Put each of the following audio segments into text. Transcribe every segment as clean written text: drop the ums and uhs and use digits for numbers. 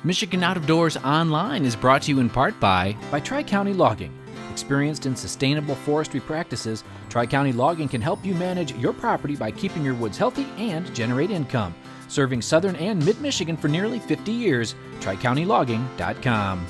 Michigan Out of Doors Online is brought to you in part by Tri-County Logging. Experienced in sustainable forestry practices, Tri-County Logging can help you manage your property by keeping your woods healthy and generate income. Serving southern and mid-Michigan for nearly 50 years, TriCountyLogging.com.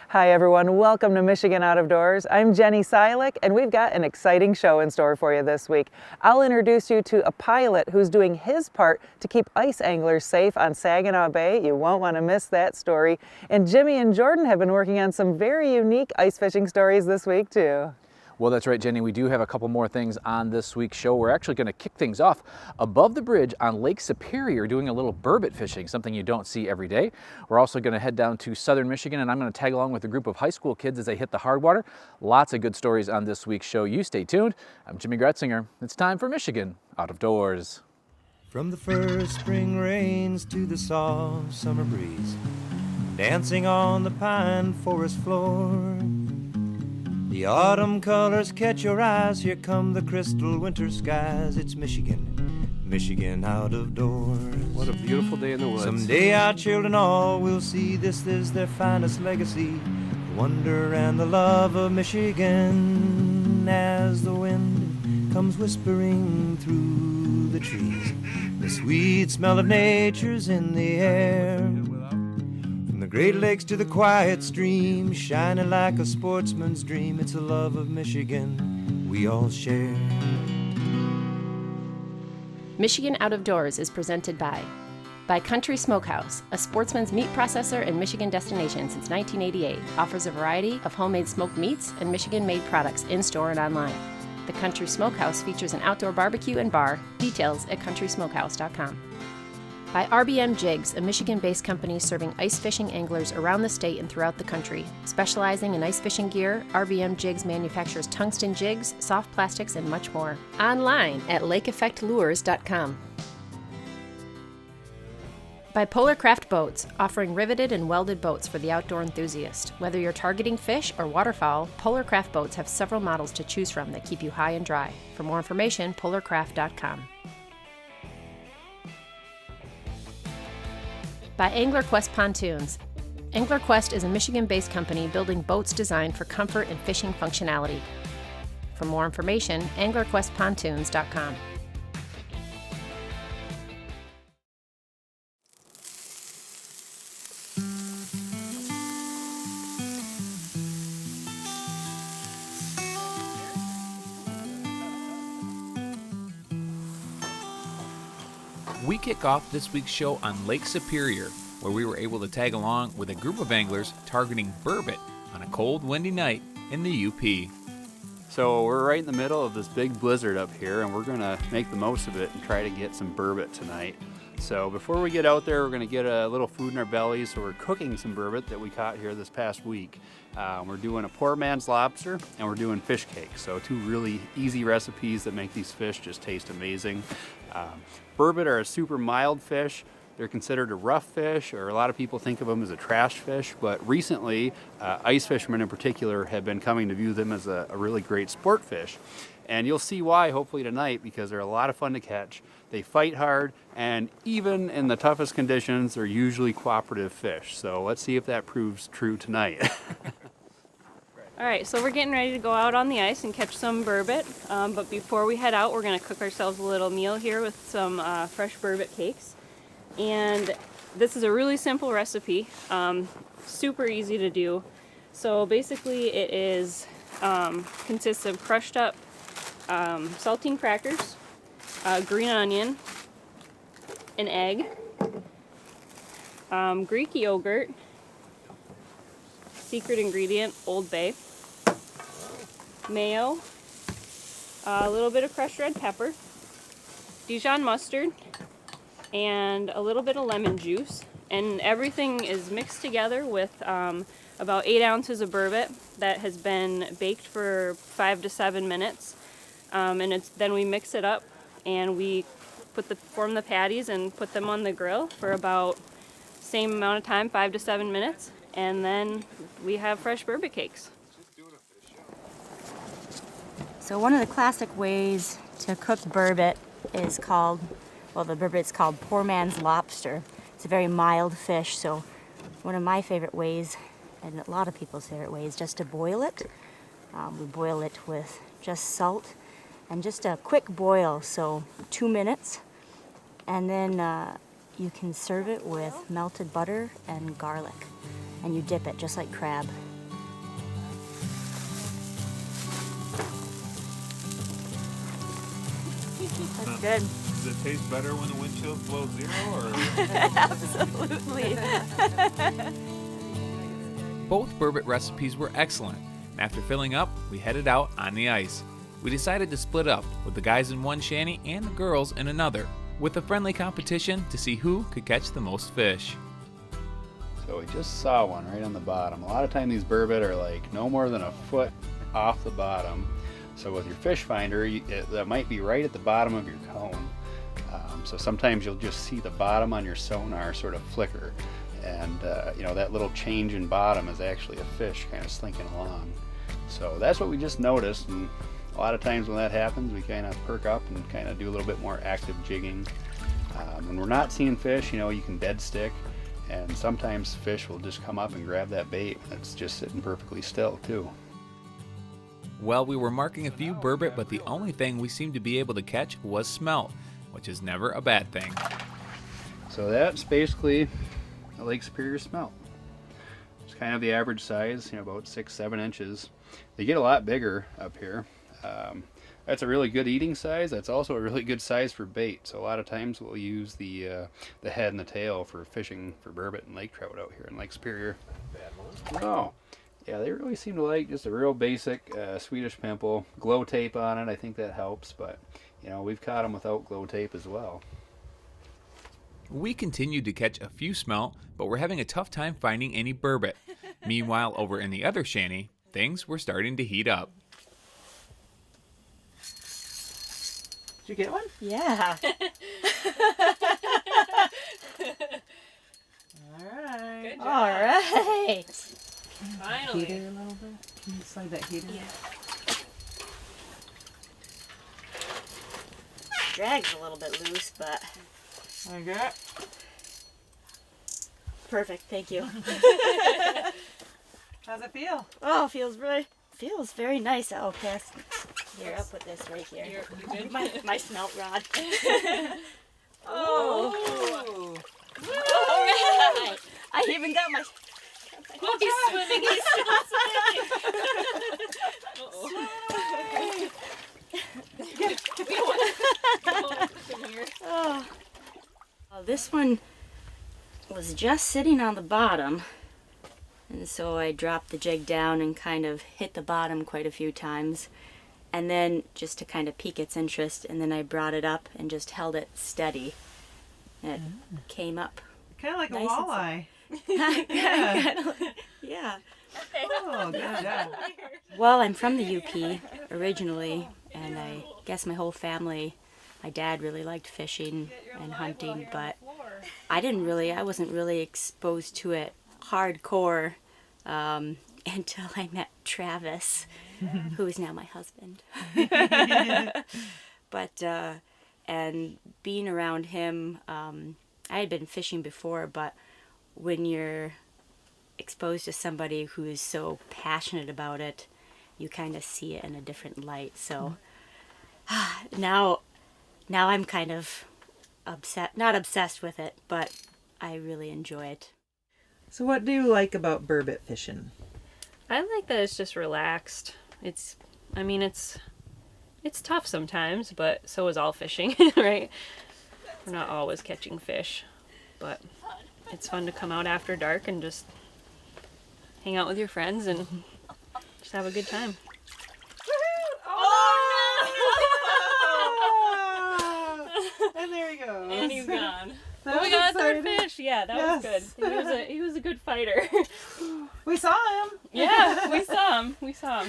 Hi everyone, welcome to Michigan Out of Doors. I'm Jenny Silik and we've got an exciting show in store for you this week. I'll introduce you to a pilot who's doing his part to keep ice anglers safe on Saginaw Bay. You won't want to miss that story. And Jimmy and Jordan have been working on some very unique ice fishing stories this week too. Well, that's right, Jenny. We do have a couple more things on this week's show. We're actually going to kick things off above the bridge on Lake Superior doing a little burbot fishing, something you don't see every day. We're also going to head down to southern Michigan, and I'm going to tag along with a group of high school kids as they hit the hard water. Lots of good stories on this week's show. You stay tuned. I'm Jimmy Gretzinger. It's time for Michigan Out of Doors. From the first spring rains to the soft summer breeze, dancing on the pine forest floor, the autumn colors catch your eyes. Here come the crystal winter skies. It's Michigan, Michigan out of doors. What a beautiful day in the woods. Someday our children all will see this is their finest legacy, the wonder and the love of Michigan. As the wind comes whispering through the trees, the sweet smell of nature's in the air. From the Great Lakes to the quiet stream, shining like a sportsman's dream, it's a love of Michigan we all share. Michigan Out of Doors is presented by Country Smokehouse, a sportsman's meat processor and Michigan destination since 1988. Offers a variety of homemade smoked meats and Michigan-made products in-store and online. The Country Smokehouse features an outdoor barbecue and bar. Details at countrysmokehouse.com. By Rbm Jigs, a Michigan-based company serving ice fishing anglers around the state and throughout the country. Specializing in ice fishing gear, Rvm Jigs manufactures tungsten jigs, soft plastics, and much more. Online at lakeeffectlures.com. By Polar Craft Boats, offering riveted and welded boats for the outdoor enthusiast. Whether you're targeting fish or waterfowl, Polar Craft Boats have several models to choose from that keep you high and dry. For more information, polarcraft.com. By AnglerQuest Pontoons. AnglerQuest is a Michigan-based company building boats designed for comfort and fishing functionality. For more information, anglerquestpontoons.com. We kick off this week's show on Lake Superior, where we were able to tag along with a group of anglers targeting burbot on a cold, windy night in the UP. So we're right in the middle of this big blizzard up here, and we're going to make the most of it and try to get some burbot tonight. So before we get out there, we're going to get a little food in our bellies, so we're cooking some burbot that we caught here this past week. We're doing a poor man's lobster, and we're doing fish cakes. So two really easy recipes that make these fish just taste amazing. Burbot are a super mild fish. They're considered a rough fish, or a lot of people think of them as a trash fish, but recently ice fishermen in particular have been coming to view them as a really great sport fish. And you'll see why hopefully tonight, because they're a lot of fun to catch. They fight hard, and even in the toughest conditions, they're usually cooperative fish. So let's see if that proves true tonight. All right, so we're getting ready to go out on the ice and catch some burbot. But before we head out, we're going to cook ourselves a little meal here with some fresh burbot cakes. And this is a really simple recipe, super easy to do. So basically it is consists of crushed up saltine crackers, green onion, an egg, Greek yogurt, secret ingredient, Old Bay, mayo, a little bit of crushed red pepper, Dijon mustard, and a little bit of lemon juice. And everything is mixed together with about 8 ounces of burbot that has been baked for 5 to 7 minutes. And then we mix it up and we form the patties and put them on the grill for about same amount of time, 5 to 7 minutes. And then we have fresh burbot cakes. So one of the classic ways to cook burbot is called, well, the burbot's called poor man's lobster. It's a very mild fish, so one of my favorite ways, and a lot of people's favorite ways, just to boil it. We boil it with just salt and just a quick boil, so 2 minutes. And then you can serve it with melted butter and garlic. And you dip it just like crab. That's good. Does it taste better when the wind chill's below zero, or? Absolutely. Both Burbot recipes were excellent, and after filling up, we headed out on the ice. We decided to split up, with the guys in one shanty and the girls in another, with a friendly competition to see who could catch the most fish. So we just saw one right on the bottom. A lot of times these burbot are like no more than a foot off the bottom. So with your fish finder, that might be right at the bottom of your cone. So sometimes you'll just see the bottom on your sonar sort of flicker. And you know, that little change in bottom is actually a fish kind of slinking along. So that's what we just noticed. And a lot of times when that happens, we kind of perk up and kind of do a little bit more active jigging. When we're not seeing fish, you know, you can dead stick. And sometimes fish will just come up and grab that bait that's just sitting perfectly still too. Well, we were marking a few burbot, but the only thing we seemed to be able to catch was smelt, which is never a bad thing. So that's basically a Lake Superior smelt. It's kind of the average size, you know, about 6-7 inches. They get a lot bigger up here. That's a really good eating size. That's also a really good size for bait. So a lot of times we'll use the head and the tail for fishing for burbot and lake trout out here in Lake Superior. Oh, yeah, they really seem to like just a real basic Swedish pimple. Glow tape on it, I think that helps, but you know, we've caught them without glow tape as well. We continued to catch a few smelt, but we're having a tough time finding any burbot. Meanwhile, over in the other shanty, things were starting to heat up. Did you get one? Yeah. All right. All right. Finally. Heater a little bit. Can you slide that heater? Yeah. Drag's a little bit loose, but Okay. perfect. Thank you. How's it feel? Oh, feels very nice. I'll pass. Here, I'll put this right here. You good? My smelt rod. Oh. All right. I even got my. Oh, he's swimming. He's still swimming. Oh. This one was just sitting on the bottom, and so I dropped the jig down and kind of hit the bottom quite a few times, and then just to kind of pique its interest, and then I brought it up and just held it steady, and it came up. Kind of like Nice a and walleye. Yeah. Oh, good job. Well, I'm from the UP originally, and I guess my whole family, my dad really liked fishing and hunting, but I wasn't really exposed to it hardcore until I met Travis, who is now my husband. But, and being around him, I had been fishing before, but when you're exposed to somebody who is so passionate about it, you kind of see it in a different light. So now I'm kind of not obsessed with it, but I really enjoy it. So what do you like about burbot fishing? I like that it's just relaxed. I mean, it's tough sometimes, but so is all fishing, right? We're not always catching fish, but it's fun to come out after dark and just hang out with your friends and just have a good time. And there he goes. And he's gone. That But we was got a third exciting. fish. Yeah, that was good. He was a good fighter. We saw him. Yeah, we saw him.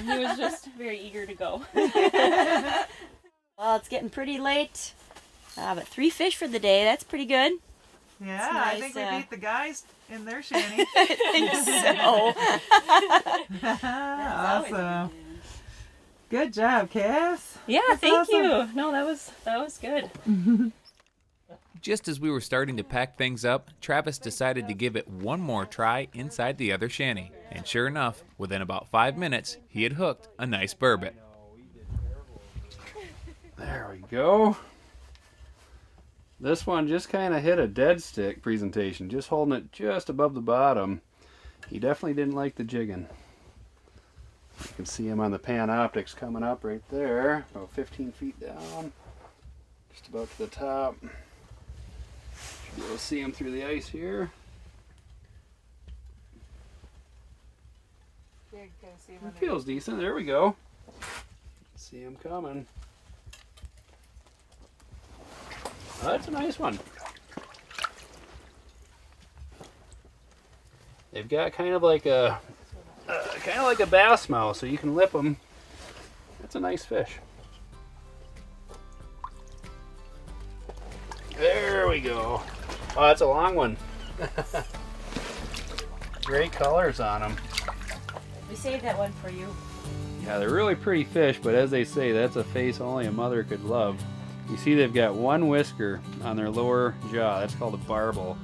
He was just very eager to go. Well, it's getting pretty late, but 3 fish for the day. That's pretty good. Yeah, It's I nice, think we beat the guys in their shanty. I think so. Awesome. Good job, Cass. Yeah, That's thank awesome. you. No, that was good. Just as we were starting to pack things up, Travis decided to give it one more try inside the other shanty. And sure enough, within about 5 minutes, he had hooked a nice burbot. There we go. This one just kind of hit a dead stick presentation, just holding it just above the bottom. He definitely didn't like the jigging. You can see him on the pan optics coming up right there, about 15 feet down, just about to the top. Should be able to see him through the ice here. It feels decent. There we go. See him coming. Oh, that's a nice one. They've got kind of like a bass mouth, so you can lip them. That's a nice fish. There we go. Oh, that's a long one. Great colors on them. We saved that one for you. Yeah, they're really pretty fish, but as they say, that's a face only a mother could love. You see they've got one whisker on their lower jaw. That's called a barbel.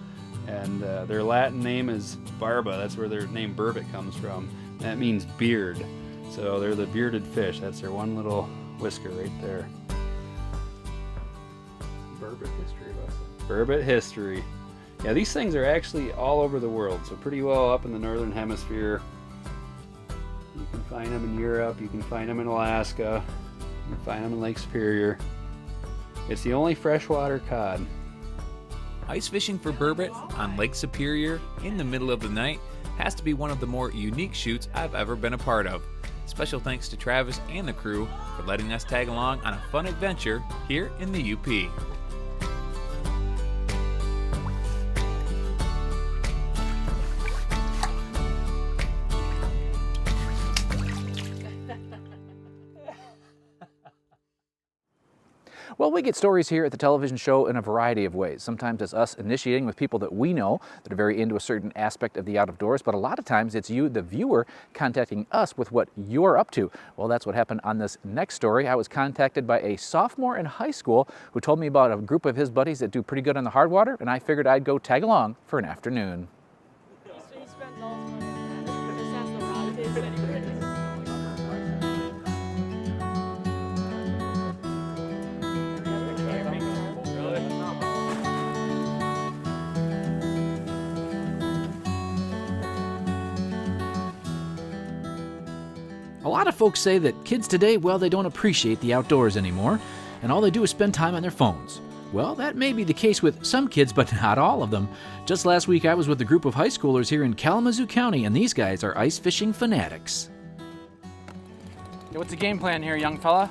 And their Latin name is barba. That's where their name Burbot comes from. That means beard. So they're the bearded fish. That's their one little whisker right there. Burbot history lesson. Burbot history. Yeah, these things are actually all over the world. So pretty well up in the northern hemisphere. You can find them in Europe. You can find them in Alaska. You can find them in Lake Superior. It's the only freshwater cod. Ice fishing for burbot on Lake Superior in the middle of the night has to be one of the more unique shoots I've ever been a part of. Special thanks to Travis and the crew for letting us tag along on a fun adventure here in the UP. Well, we get stories here at the television show in a variety of ways. Sometimes it's us initiating with people that we know that are very into a certain aspect of the out of doors, but a lot of times it's you, the viewer, contacting us with what you're up to. Well, that's what happened on this next story. I was contacted by a sophomore in high school who told me about a group of his buddies that do pretty good on the hard water, and I figured I'd go tag along for an afternoon. A lot of folks say that kids today, well, they don't appreciate the outdoors anymore, and all they do is spend time on their phones. Well, that may be the case with some kids, but not all of them. Just last week, I was with a group of high schoolers here in Kalamazoo County, and these guys are ice fishing fanatics. What's the game plan here, young fella?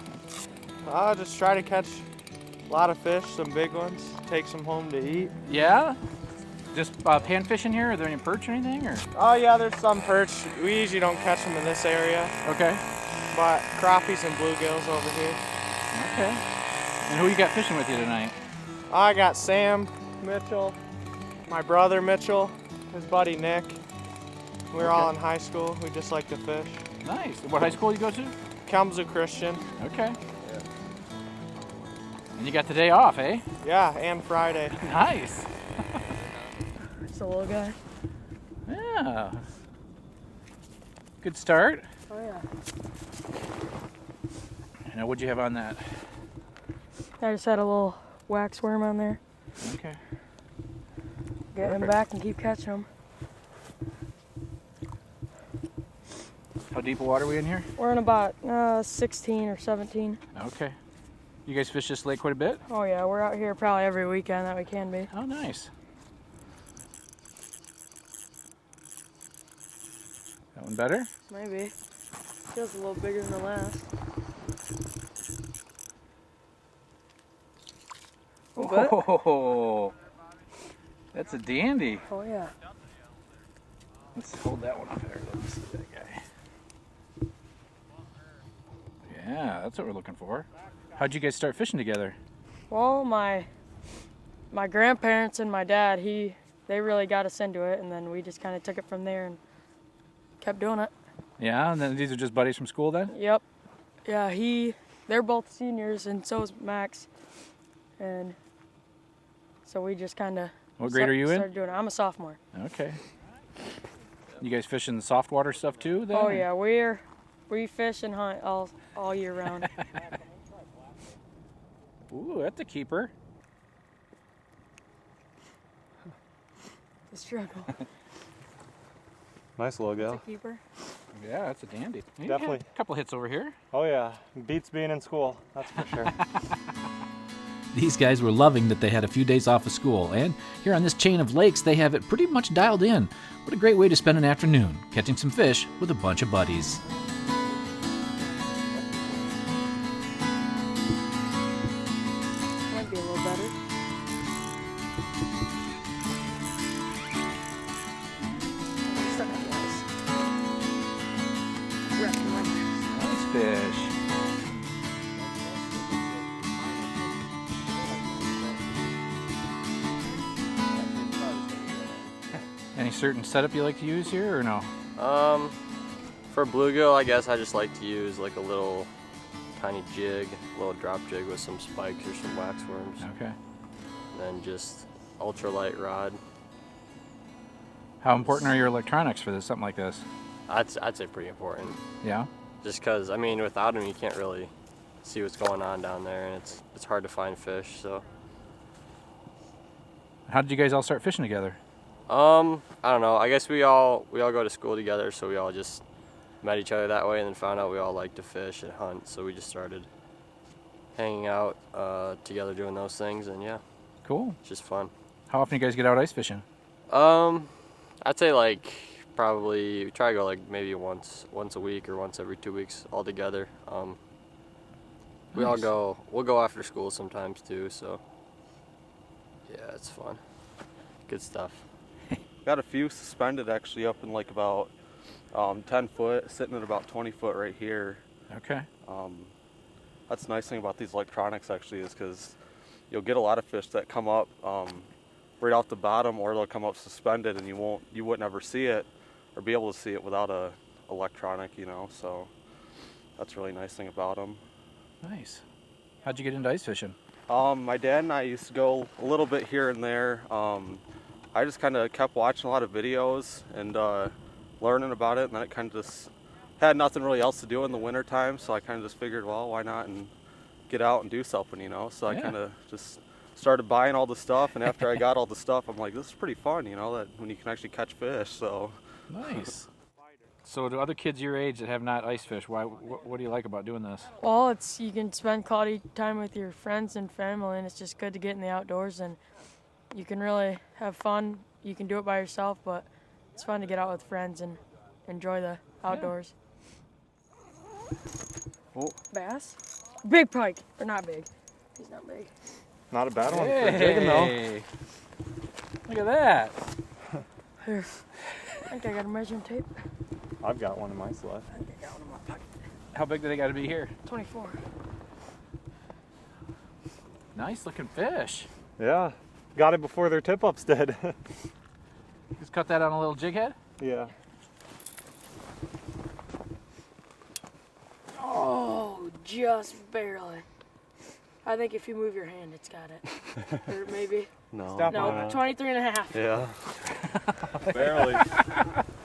Just try to catch a lot of fish, some big ones, take some home to eat. Yeah? Just pan fishing here? Are there any perch or anything? Or? Oh yeah, there's some perch. We usually don't catch them in this area. Okay. But crappies and bluegills over here. Okay. And who you got fishing with you tonight? I got Sam, Mitchell, my brother Mitchell, his buddy Nick. We're all in high school. We just like to fish. Nice. What high school you go to? Kalamazoo Christian. Okay. And you got the day off, eh? Yeah, and Friday. Nice. It's a little guy. Yeah. Good start. Oh yeah. Now, what'd you have on that? I just had a little wax worm on there. Okay. Get him back and keep catching them. How deep of water are we in here? We're in about 16 or 17. Okay. You guys fish this lake quite a bit? Oh yeah, we're out here probably every weekend that we can be. Oh, nice. That one better? Maybe. Feels a little bigger than the last. Oh, that's a dandy. Oh yeah. Let's hold that one up there. Let's see that guy. Yeah, that's what we're looking for. How'd you guys start fishing together? Well, my grandparents and my dad, they really got us into it, and then we just kind of took it from there and kept doing it. Yeah, and then these are just buddies from school then? Yep. Yeah, they're both seniors, and so is Max. And So we just kind of. What grade are you in? Started doing it. I'm a sophomore. Okay. You guys fishing the soft water stuff too then? Oh yeah, we fish and hunt all year round. Ooh, that's a keeper. The struggle. Nice logo. That's a keeper. Yeah, that's a dandy. You Definitely. had a couple hits over here. Oh yeah, beats being in school, that's for sure. These guys were loving that they had a few days off of school, and here on this chain of lakes, they have it pretty much dialed in. What a great way to spend an afternoon, catching some fish with a bunch of buddies. Might be a little better. Nice fish. Any certain setup you like to use here or no? For bluegill, I guess I just like to use like a little tiny jig, a little drop jig with some spikes or some waxworms. Okay. And then just ultralight rod. How important are your electronics for this, something like this? I'd say pretty important. Yeah? Just because, I mean, without them you can't really see what's going on down there, and it's hard to find fish. So. How did you guys all start fishing together? I don't know. I guess we all go to school together, so we all just met each other that way, and then found out we all like to fish and hunt. So we just started hanging out together, doing those things, and yeah. Cool. It's just fun. How often do you guys get out ice fishing? I'd say like probably we try to go like maybe once a week or once every 2 weeks all together. We all go. We'll go after school sometimes too. So yeah, it's fun. Good stuff. Got a few suspended actually up in like about 10 foot, sitting at about 20 foot right here. Okay. That's the nice thing about these electronics actually is because you'll get a lot of fish that come up right off the bottom, or they'll come up suspended, and you wouldn't ever see it or be able to see it without a electronic, you know. So that's a really nice thing about them. Nice. How'd you get into ice fishing? My dad and I used to go a little bit here and there. I just kind of kept watching a lot of videos and learning about it, and then it kind of just had nothing really else to do in the winter time, so I kind of just figured, well, why not and get out and do something, you know. So I kind of just started buying all the stuff, and after I got all the stuff, I'm like, this is pretty fun, you know, that when you can actually catch fish. So nice. So to other kids your age that have not ice fished, what do you like about doing this? Well, you can spend quality time with your friends and family, and it's just good to get in the outdoors, and you can really have fun. You can do it by yourself, but it's fun to get out with friends and enjoy the outdoors. Oh. Bass? Big pike. Or not big. He's not big. Not a bad one Hey. for jigging though. Look at that. Here. I think I got a measuring tape. I've got one in my sled. I think I got one in my pocket. How big do they got to be here? 24. Nice looking fish. Yeah, got it before their tip-ups did. Just cut that on a little jig head? Yeah. Oh, just barely. I think if you move your hand, it's got it. Or maybe. No. Stop No, on it. 23 and a half. Yeah. Barely.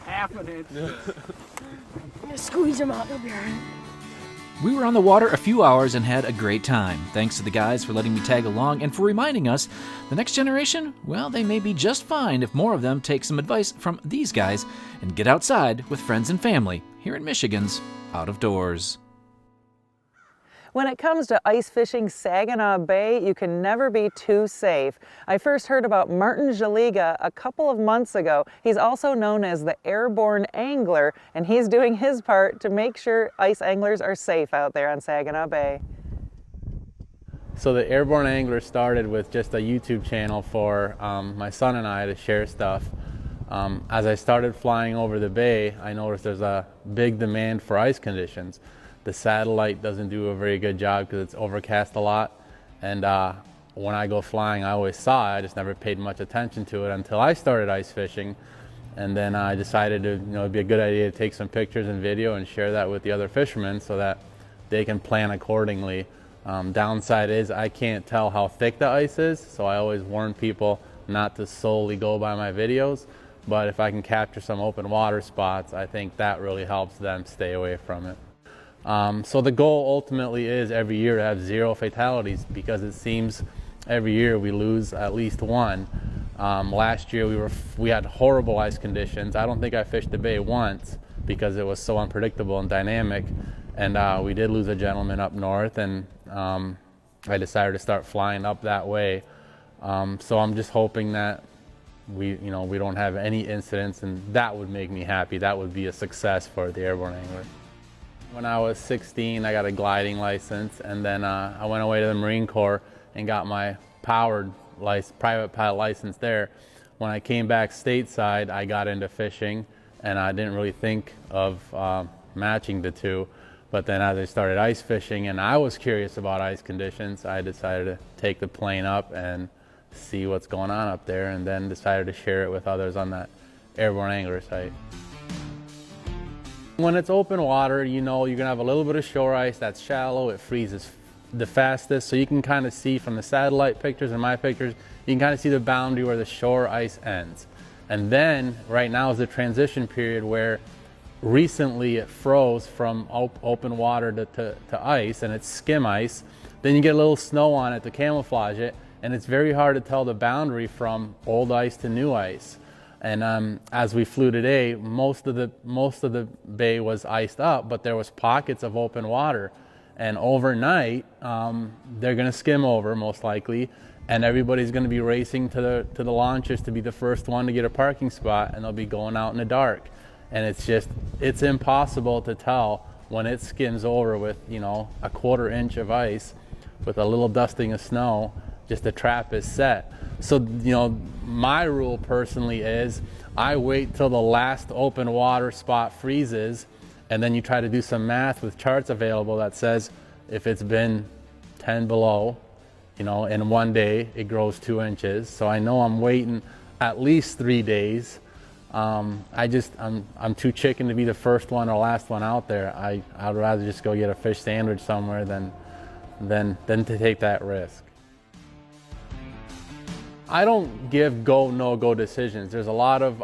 Half an inch. I'm gonna squeeze him out, he'll be all right. We were on the water a few hours and had a great time. Thanks to the guys for letting me tag along and for reminding us the next generation, well, they may be just fine if more of them take some advice from these guys and get outside with friends and family here in Michigan's Out of Doors. When it comes to ice fishing Saginaw Bay, you can never be too safe. I first heard about Martin Jaliga a couple of months ago. He's also known as the Airborne Angler, and he's doing his part to make sure ice anglers are safe out there on Saginaw Bay. So the Airborne Angler started with just a YouTube channel for my son and I to share stuff. As I started flying over the bay, I noticed there's a big demand for ice conditions. The satellite doesn't do a very good job because it's overcast a lot, and when I go flying I always saw it, I just never paid much attention to it until I started ice fishing, and then I decided to, it'd be a good idea to take some pictures and video and share that with the other fishermen so that they can plan accordingly Downside is I can't tell how thick the ice is, so I always warn people not to solely go by my videos. But if I can capture some open water spots, I think that really helps them stay away from it. So the goal ultimately is every year to have 0 fatalities, because it seems every year we lose at least one. Last year we had horrible ice conditions. I don't think I fished the bay once because it was so unpredictable and dynamic. And we did lose a gentleman up north, and I decided to start flying up that way. So I'm just hoping that we don't have any incidents, and that would make me happy. That would be a success for the Airborne Angler. When I was 16, I got a gliding license, and then I went away to the Marine Corps and got my private pilot license there. When I came back stateside, I got into fishing, and I didn't really think of matching the two. But then as I started ice fishing and I was curious about ice conditions, I decided to take the plane up and see what's going on up there, and then decided to share it with others on that Airborne Angler site. When it's open water, you know you're gonna have a little bit of shore ice that's shallow. It freezes the fastest, so you can kind of see from the satellite pictures and my pictures, you can kind of see the boundary where the shore ice ends. And then right now is the transition period where recently it froze from open water to ice, and it's skim ice. Then you get a little snow on it to camouflage it, and it's very hard to tell the boundary from old ice to new ice. And as we flew today, most of the bay was iced up, but there was pockets of open water. And overnight, they're going to skim over most likely, and everybody's going to be racing to the launches to be the first one to get a parking spot, and they'll be going out in the dark. And it's impossible to tell when it skims over with, you know, a 1/4 inch of ice with a little dusting of snow. Just the trap is set. So, you know, my rule personally is I wait till the last open water spot freezes, and then you try to do some math with charts available that says if it's been 10 below, you know, in one day it grows 2 inches. So I know I'm waiting at least 3 days. I'm too chicken to be the first one or last one out there. I'd rather just go get a fish sandwich somewhere than to take that risk. I don't give go, no-go decisions. There's a lot of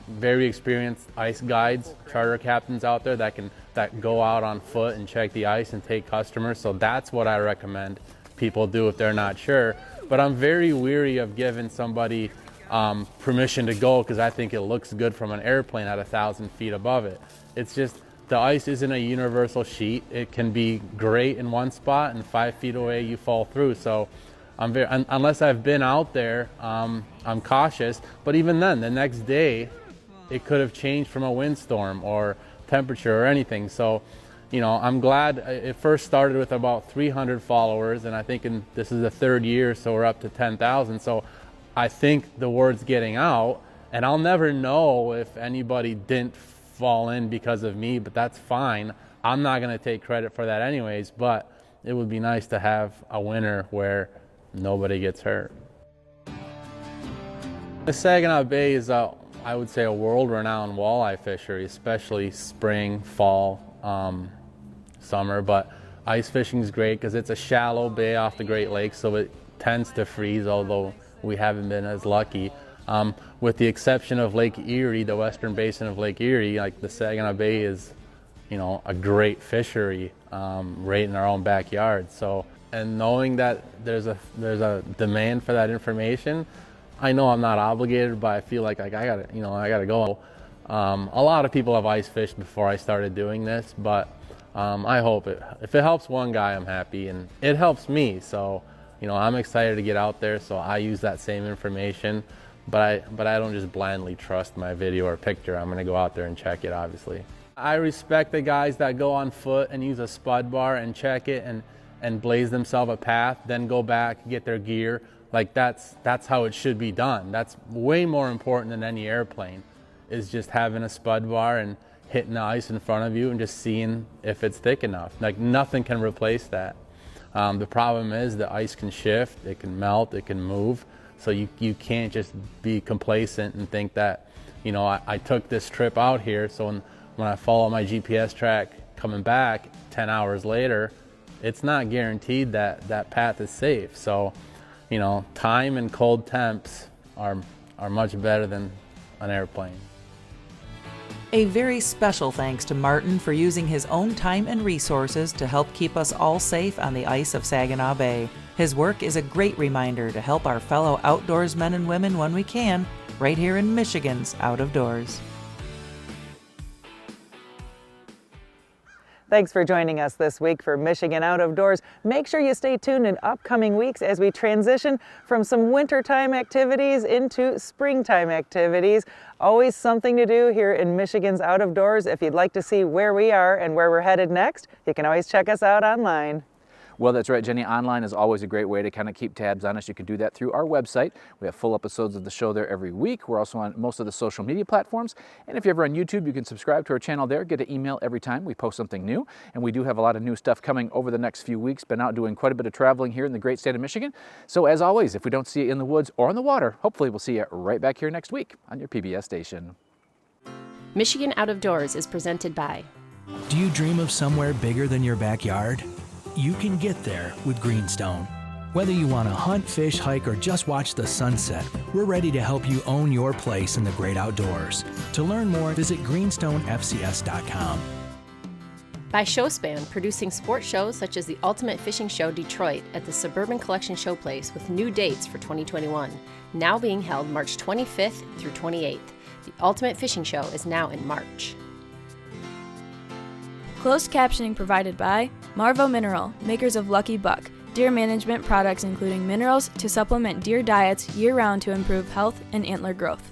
very experienced ice guides, charter captains out there that go out on foot and check the ice and take customers. So that's what I recommend people do if they're not sure. But I'm very weary of giving somebody permission to go because I think it looks good from an airplane at 1,000 feet above it. It's just the ice isn't a universal sheet. It can be great in one spot and 5 feet away you fall through. So unless I've been out there, I'm cautious. But even then, the next day, it could have changed from a windstorm or temperature or anything. So, you know, I'm glad it first started with about 300 followers, and I think this is the 3rd year, so we're up to 10,000. So I think the word's getting out, and I'll never know if anybody didn't fall in because of me, but that's fine. I'm not going to take credit for that anyways, but it would be nice to have a winner where nobody gets hurt. The Saginaw Bay is, I would say, a world-renowned walleye fishery, especially spring, fall, summer. But ice fishing is great because it's a shallow bay off the Great Lakes, so it tends to freeze, although we haven't been as lucky. With the exception of Lake Erie, the western basin of Lake Erie, like the Saginaw Bay is, you know, a great fishery right in our own backyard. So. And knowing that there's a demand for that information, I know I'm not obligated, but I feel like I gotta go. A lot of people have ice fished before I started doing this, but I hope if it helps one guy, I'm happy, and it helps me. So, you know, I'm excited to get out there. So I use that same information, but I don't just blindly trust my video or picture. I'm gonna go out there and check it, obviously. I respect the guys that go on foot and use a spud bar and check it and blaze themselves a path, then go back, get their gear. Like that's how it should be done. That's way more important than any airplane, is just having a spud bar and hitting the ice in front of you and just seeing if it's thick enough. Like nothing can replace that. The problem is the ice can shift, it can melt, it can move. So you can't just be complacent and think that, you know, I took this trip out here, so when I follow my GPS track coming back 10 hours later, it's not guaranteed that that path is safe. So, you know, time and cold temps are much better than an airplane. A very special thanks to Martin for using his own time and resources to help keep us all safe on the ice of Saginaw Bay. His work is a great reminder to help our fellow outdoors men and women when we can, right here in Michigan's Out of Doors. Thanks for joining us this week for Michigan Out of Doors. Make sure you stay tuned in upcoming weeks as we transition from some wintertime activities into springtime activities. Always something to do here in Michigan's Out of Doors. If you'd like to see where we are and where we're headed next, you can always check us out online. Well, that's right, Jenny. Online is always a great way to kind of keep tabs on us. You can do that through our website. We have full episodes of the show there every week. We're also on most of the social media platforms. And if you're ever on YouTube, you can subscribe to our channel there, get an email every time we post something new. And we do have a lot of new stuff coming over the next few weeks. Been out doing quite a bit of traveling here in the great state of Michigan. So as always, if we don't see you in the woods or on the water, hopefully we'll see you right back here next week on your PBS station. Michigan Out of Doors is presented by. Do you dream of somewhere bigger than your backyard? You can get there with Greenstone. Whether you want to hunt, fish, hike, or just watch the sunset, we're ready to help you own your place in the great outdoors. To learn more, visit greenstonefcs.com. By Showspan, producing sports shows such as the Ultimate Fishing Show Detroit at the Suburban Collection Showplace with new dates for 2021, now being held March 25th through 28th. The Ultimate Fishing Show is now in March. Closed captioning provided by Marvo Mineral, makers of Lucky Buck, deer management products including minerals to supplement deer diets year-round to improve health and antler growth.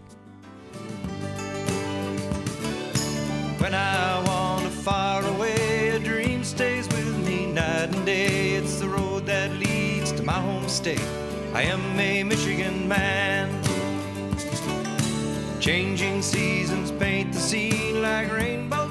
When I wander far away, a dream stays with me night and day. It's the road that leads to my home state. I am a Michigan man. Changing seasons paint the scene like rainbow